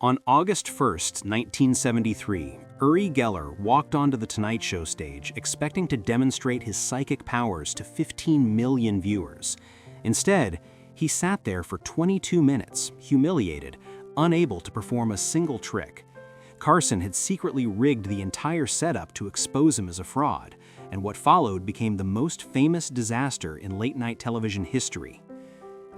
On August 1st, 1973, Uri Geller walked onto the Tonight Show stage expecting to demonstrate his psychic powers to 15 million viewers. Instead, he sat there for 22 minutes, humiliated, unable to perform a single trick. Carson had secretly rigged the entire setup to expose him as a fraud, and what followed became the most famous disaster in late-night television history.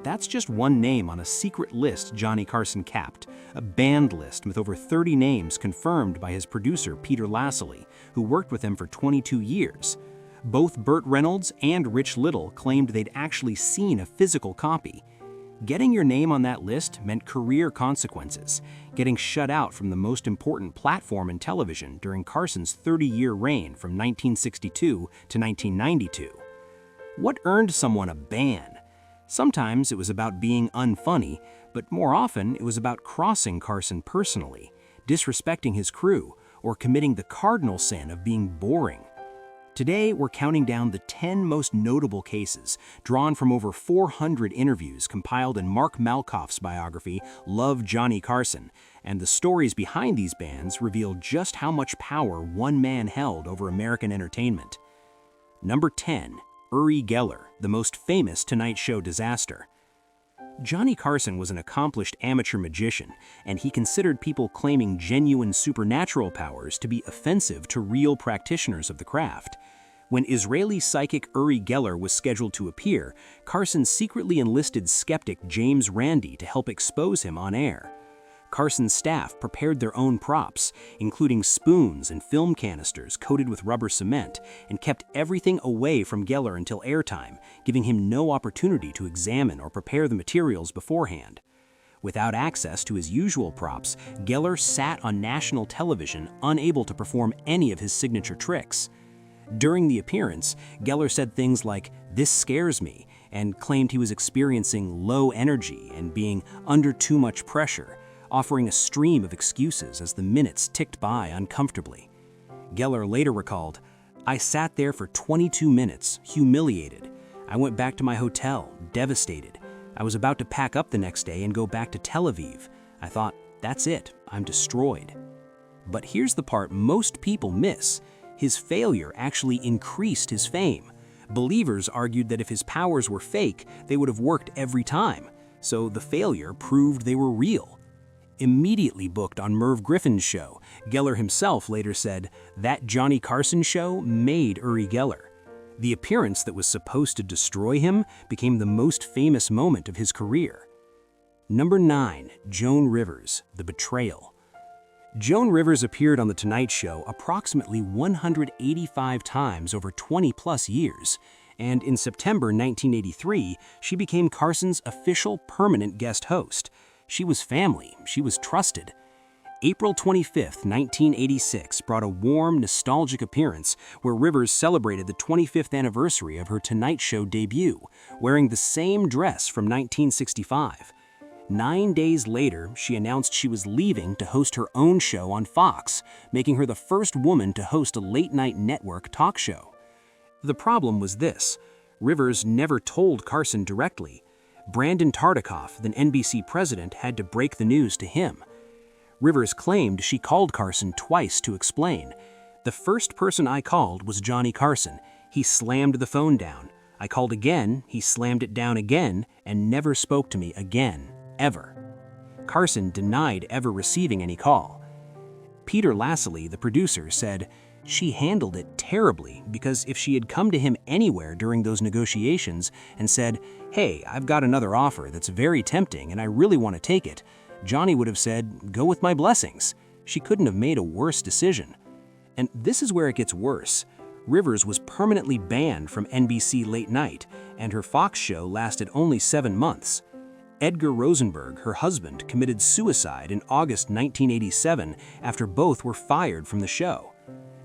That's just one name on a secret list Johnny Carson capped, a banned list with over 30 names confirmed by his producer Peter Lassily, who worked with him for 22 years. Both Burt Reynolds and Rich Little claimed they'd actually seen a physical copy. Getting your name on that list meant career consequences, getting shut out from the most important platform in television during Carson's 30-year reign from 1962 to 1992. What earned someone a ban? Sometimes it was about being unfunny, but more often it was about crossing Carson personally, disrespecting his crew, or committing the cardinal sin of being boring. Today, we're counting down the 10 most notable cases, drawn from over 400 interviews compiled in Mark Malkoff's biography, Love, Johnny Carson, and the stories behind these bans reveal just how much power one man held over American entertainment. Number 10. Uri Geller, the most famous Tonight Show disaster. Johnny Carson was an accomplished amateur magician, and he considered people claiming genuine supernatural powers to be offensive to real practitioners of the craft. When Israeli psychic Uri Geller was scheduled to appear, Carson secretly enlisted skeptic James Randi to help expose him on air. Carson's staff prepared their own props, including spoons and film canisters coated with rubber cement, and kept everything away from Geller until airtime, giving him no opportunity to examine or prepare the materials beforehand. Without access to his usual props, Geller sat on national television unable to perform any of his signature tricks. During the appearance, Geller said things like, "This scares me," and claimed he was experiencing low energy and being under too much pressure, offering a stream of excuses as the minutes ticked by uncomfortably. Geller later recalled, "I sat there for 22 minutes, humiliated. I went back to my hotel, devastated. I was about to pack up the next day and go back to Tel Aviv. I thought, that's it, I'm destroyed." But here's the part most people miss. His failure actually increased his fame. Believers argued that if his powers were fake, they would have worked every time. So the failure proved they were real. Immediately booked on Merv Griffin's show, Geller himself later said, "That Johnny Carson show made Uri Geller." The appearance that was supposed to destroy him became the most famous moment of his career. Number 9. Joan Rivers, The Betrayal. Joan Rivers appeared on The Tonight Show approximately 185 times over 20-plus years, and in September 1983, she became Carson's official permanent guest host. She was family, she was trusted. April 25, 1986 brought a warm, nostalgic appearance where Rivers celebrated the 25th anniversary of her Tonight Show debut, wearing the same dress from 1965. 9 days later, she announced she was leaving to host her own show on Fox, making her the first woman to host a late-night network talk show. The problem was this: Rivers never told Carson directly. Brandon Tartikoff, then NBC president, had to break the news to him. Rivers claimed she called Carson twice to explain. "The first person I called was Johnny Carson. He slammed the phone down. I called again, he slammed it down again, and never spoke to me again, ever." Carson denied ever receiving any call. Peter Lassily, the producer, said, "She handled it terribly because if she had come to him anywhere during those negotiations and said, 'Hey, I've got another offer that's very tempting and I really want to take it,' Johnny would have said, 'Go with my blessings.' She couldn't have made a worse decision." And this is where it gets worse. Rivers was permanently banned from NBC Late Night, and her Fox show lasted only 7 months. Edgar Rosenberg, her husband, committed suicide in August 1987 after both were fired from the show.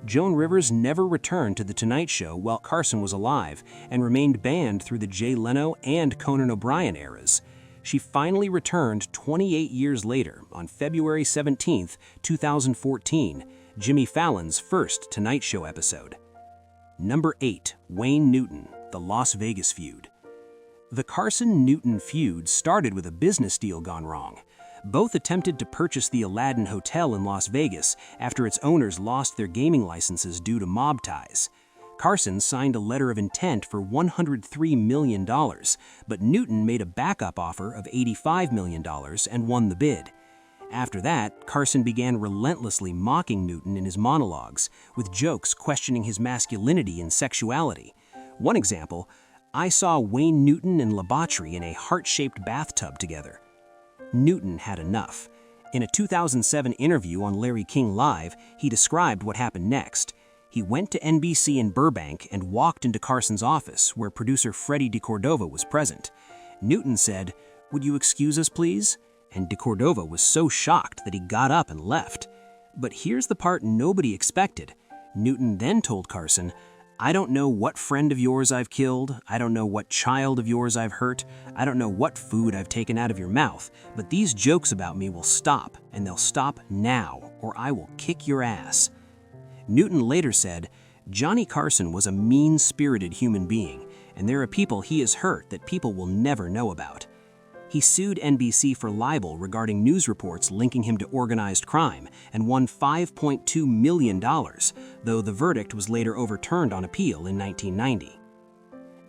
Joan Rivers never returned to The Tonight Show while Carson was alive and remained banned through the Jay Leno and Conan O'Brien eras. She finally returned 28 years later on February 17, 2014, Jimmy Fallon's first Tonight Show episode. Number 8. Wayne Newton, The Las Vegas Feud. The Carson-Newton feud started with a business deal gone wrong, Both attempted to purchase the Aladdin Hotel in Las Vegas after its owners lost their gaming licenses due to mob ties. Carson signed a letter of intent for $103 million, but Newton made a backup offer of $85 million and won the bid. After that, Carson began relentlessly mocking Newton in his monologues, with jokes questioning his masculinity and sexuality. One example, "I saw Wayne Newton and LaBautry in a heart-shaped bathtub together." Newton had enough. In a 2007 interview on Larry King Live, he described what happened next. He went to NBC in Burbank and walked into Carson's office, where producer Freddie DeCordova was present. Newton said, "Would you excuse us, please?" And DeCordova was so shocked that he got up and left. But here's the part nobody expected. Newton then told Carson, "I don't know what friend of yours I've killed, I don't know what child of yours I've hurt, I don't know what food I've taken out of your mouth, but these jokes about me will stop, and they'll stop now, or I will kick your ass." Newton later said, "Johnny Carson was a mean-spirited human being, and there are people he has hurt that people will never know about." He sued NBC for libel regarding news reports linking him to organized crime and won $5.2 million, though the verdict was later overturned on appeal in 1990.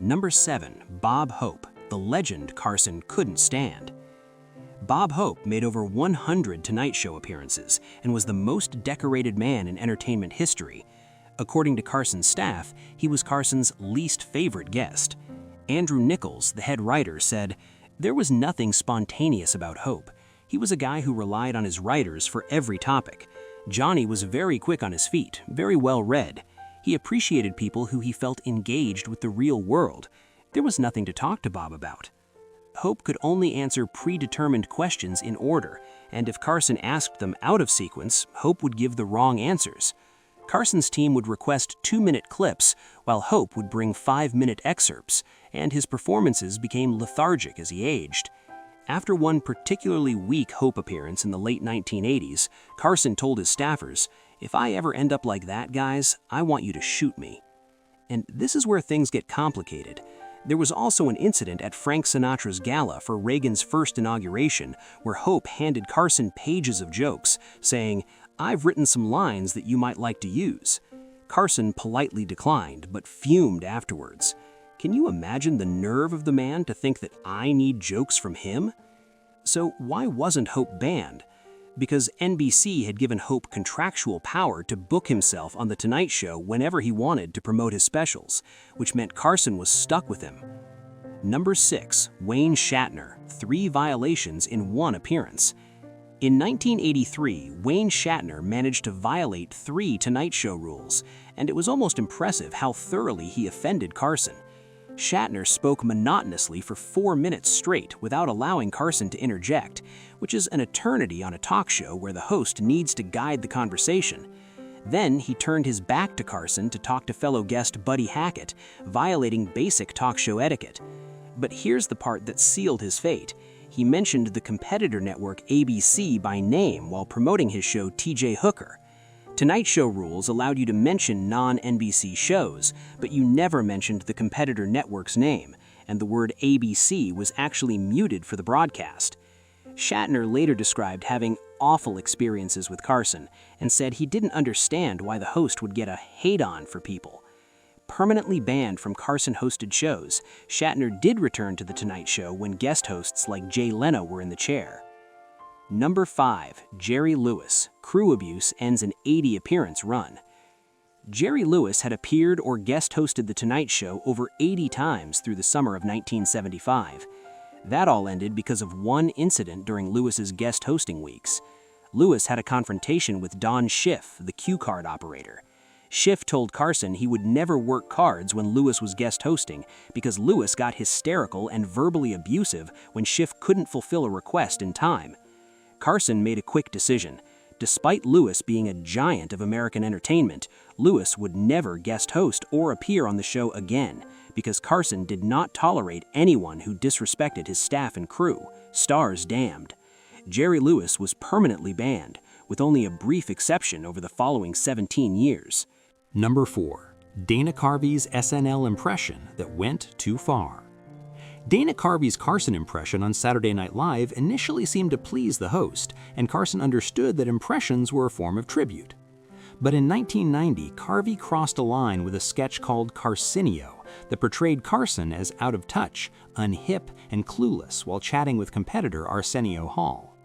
Number 7. Bob Hope, the legend Carson couldn't stand. Bob Hope made over 100 Tonight Show appearances and was the most decorated man in entertainment history. According to Carson's staff, he was Carson's least favorite guest. Andrew Nichols, the head writer, said, "There was nothing spontaneous about Hope. He was a guy who relied on his writers for every topic. Johnny was very quick on his feet, very well read. He appreciated people who he felt engaged with the real world. There was nothing to talk to Bob about." Hope could only answer predetermined questions in order, and if Carson asked them out of sequence, Hope would give the wrong answers. Carson's team would request 2-minute clips, while Hope would bring 5-minute excerpts, and his performances became lethargic as he aged. After one particularly weak Hope appearance in the late 1980s, Carson told his staffers, "If I ever end up like that, guys, I want you to shoot me." And this is where things get complicated. There was also an incident at Frank Sinatra's gala for Reagan's first inauguration where Hope handed Carson pages of jokes, saying, "I've written some lines that you might like to use." Carson politely declined, but fumed afterwards. Can you imagine the nerve of the man to think that I need jokes from him? So why wasn't Hope banned? Because NBC had given Hope contractual power to book himself on The Tonight Show whenever he wanted to promote his specials, which meant Carson was stuck with him. Number 6. Wayne Shatner, 3 violations in 1 appearance. In 1983, Wayne Shatner managed to violate 3 Tonight Show rules, and it was almost impressive how thoroughly he offended Carson. Shatner spoke monotonously for 4 minutes straight without allowing Carson to interject, which is an eternity on a talk show where the host needs to guide the conversation. Then he turned his back to Carson to talk to fellow guest Buddy Hackett, violating basic talk show etiquette. But here's the part that sealed his fate. He mentioned the competitor network ABC by name while promoting his show TJ Hooker. Tonight Show rules allowed you to mention non-NBC shows, but you never mentioned the competitor network's name, and the word ABC was actually muted for the broadcast. Shatner later described having awful experiences with Carson and said he didn't understand why the host would get a hate-on for people. Permanently banned from Carson-hosted shows, Shatner did return to The Tonight Show when guest hosts like Jay Leno were in the chair. Number 5. Jerry Lewis. Crew abuse ends an 80-appearance run. Jerry Lewis had appeared or guest-hosted The Tonight Show over 80 times through the summer of 1975. That all ended because of one incident during Lewis's guest hosting weeks. Lewis had a confrontation with Don Schiff, the cue card operator. Schiff told Carson he would never work cards when Lewis was guest hosting because Lewis got hysterical and verbally abusive when Schiff couldn't fulfill a request in time. Carson made a quick decision. Despite Lewis being a giant of American entertainment, Lewis would never guest host or appear on the show again because Carson did not tolerate anyone who disrespected his staff and crew, stars damned. Jerry Lewis was permanently banned, with only a brief exception over the following 17 years. Number 4. Dana Carvey's SNL impression that went too far. Dana Carvey's Carson impression on Saturday Night Live initially seemed to please the host, and Carson understood that impressions were a form of tribute. But in 1990, Carvey crossed a line with a sketch called Carcinio that portrayed Carson as out of touch, unhip, and clueless while chatting with competitor Arsenio Hall.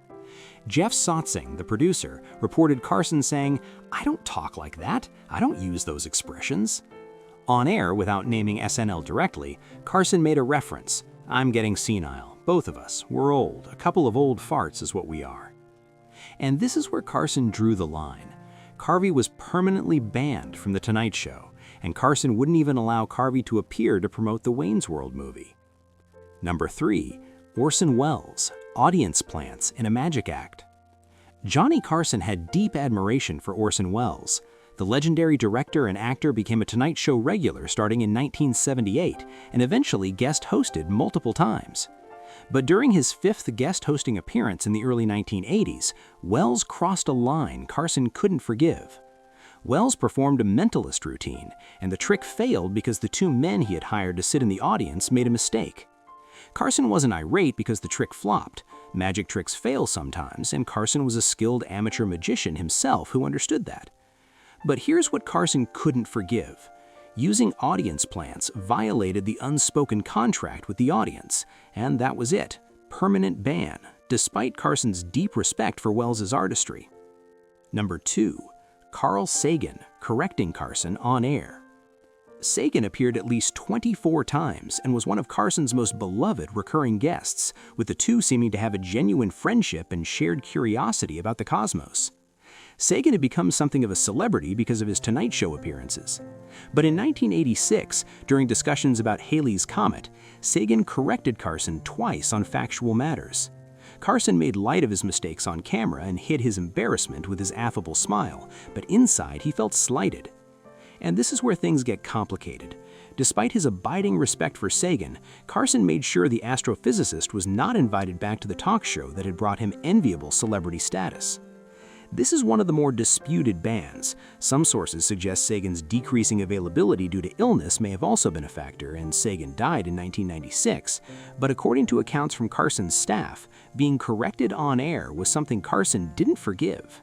Jeff Sotzing, the producer, reported Carson saying, "I don't talk like that. I don't use those expressions." On air, without naming SNL directly, Carson made a reference. "I'm getting senile. Both of us. We're old. A couple of old farts is what we are." And this is where Carson drew the line. Carvey was permanently banned from The Tonight Show, and Carson wouldn't even allow Carvey to appear to promote the Wayne's World movie. Number 3. Orson Welles, audience plants in a magic act. Johnny Carson had deep admiration for Orson Welles. The legendary director and actor became a Tonight Show regular starting in 1978 and eventually guest hosted multiple times. But during his 5th guest hosting appearance in the early 1980s, Welles crossed a line Carson couldn't forgive. Welles performed a mentalist routine, and the trick failed because the 2 men he had hired to sit in the audience made a mistake. Carson wasn't irate because the trick flopped. Magic tricks fail sometimes, and Carson was a skilled amateur magician himself who understood that. But here's what Carson couldn't forgive. Using audience plants violated the unspoken contract with the audience, and that was it. Permanent ban, despite Carson's deep respect for Welles's artistry. Number 2. Carl Sagan, correcting Carson on air. Sagan appeared at least 24 times and was one of Carson's most beloved recurring guests, with the two seeming to have a genuine friendship and shared curiosity about the cosmos. Sagan had become something of a celebrity because of his Tonight Show appearances. But in 1986, during discussions about Halley's Comet, Sagan corrected Carson twice on factual matters. Carson made light of his mistakes on camera and hid his embarrassment with his affable smile, but inside he felt slighted. And this is where things get complicated. Despite his abiding respect for Sagan, Carson made sure the astrophysicist was not invited back to the talk show that had brought him enviable celebrity status. This is one of the more disputed bans. Some sources suggest Sagan's decreasing availability due to illness may have also been a factor, and Sagan died in 1996. But according to accounts from Carson's staff, being corrected on air was something Carson didn't forgive.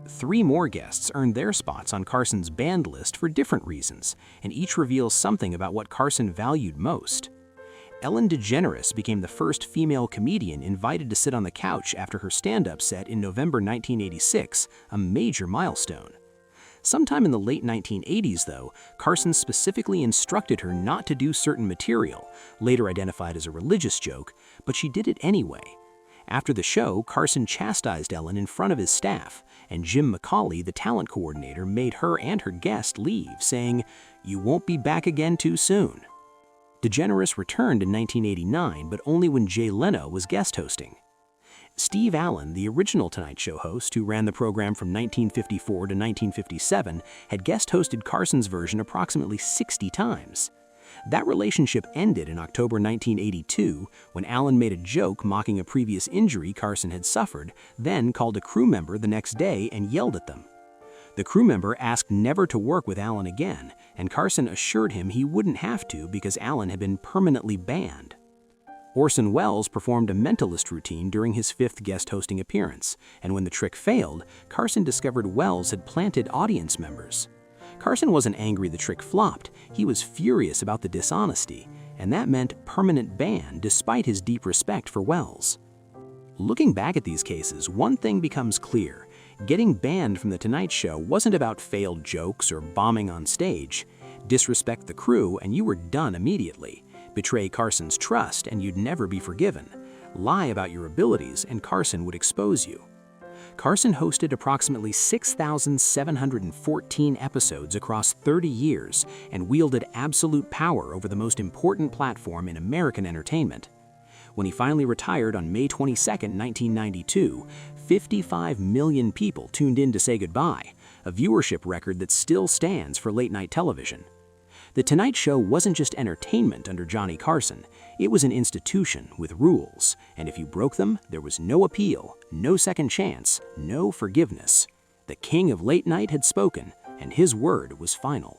3 more guests earned their spots on Carson's banned list for different reasons, and each reveals something about what Carson valued most. Ellen DeGeneres became the first female comedian invited to sit on the couch after her stand-up set in November 1986, a major milestone. Sometime in the late 1980s, though, Carson specifically instructed her not to do certain material, later identified as a religious joke, but she did it anyway. After the show, Carson chastised Ellen in front of his staff, and Jim McCauley, the talent coordinator, made her and her guest leave, saying, "You won't be back again too soon." DeGeneres returned in 1989, but only when Jay Leno was guest hosting. Steve Allen, the original Tonight Show host who ran the program from 1954 to 1957, had guest hosted Carson's version approximately 60 times. That relationship ended in October 1982 when Allen made a joke mocking a previous injury Carson had suffered, then called a crew member the next day and yelled at them. The crew member asked never to work with Allen again, and Carson assured him he wouldn't have to because Allen had been permanently banned. Orson Welles performed a mentalist routine during his 5th guest hosting appearance, and when the trick failed, Carson discovered Welles had planted audience members. Carson wasn't angry the trick flopped, he was furious about the dishonesty, and that meant permanent ban despite his deep respect for Welles. Looking back at these cases, one thing becomes clear. Getting banned from The Tonight Show wasn't about failed jokes or bombing on stage. Disrespect the crew and you were done immediately. Betray Carson's trust and you'd never be forgiven. Lie about your abilities and Carson would expose you. Carson hosted approximately 6,714 episodes across 30 years and wielded absolute power over the most important platform in American entertainment. When he finally retired on May 22, 1992, 55 million people tuned in to say goodbye, a viewership record that still stands for late-night television. The Tonight Show wasn't just entertainment under Johnny Carson, it was an institution with rules, and if you broke them, there was no appeal, no second chance, no forgiveness. The king of late night had spoken, and his word was final.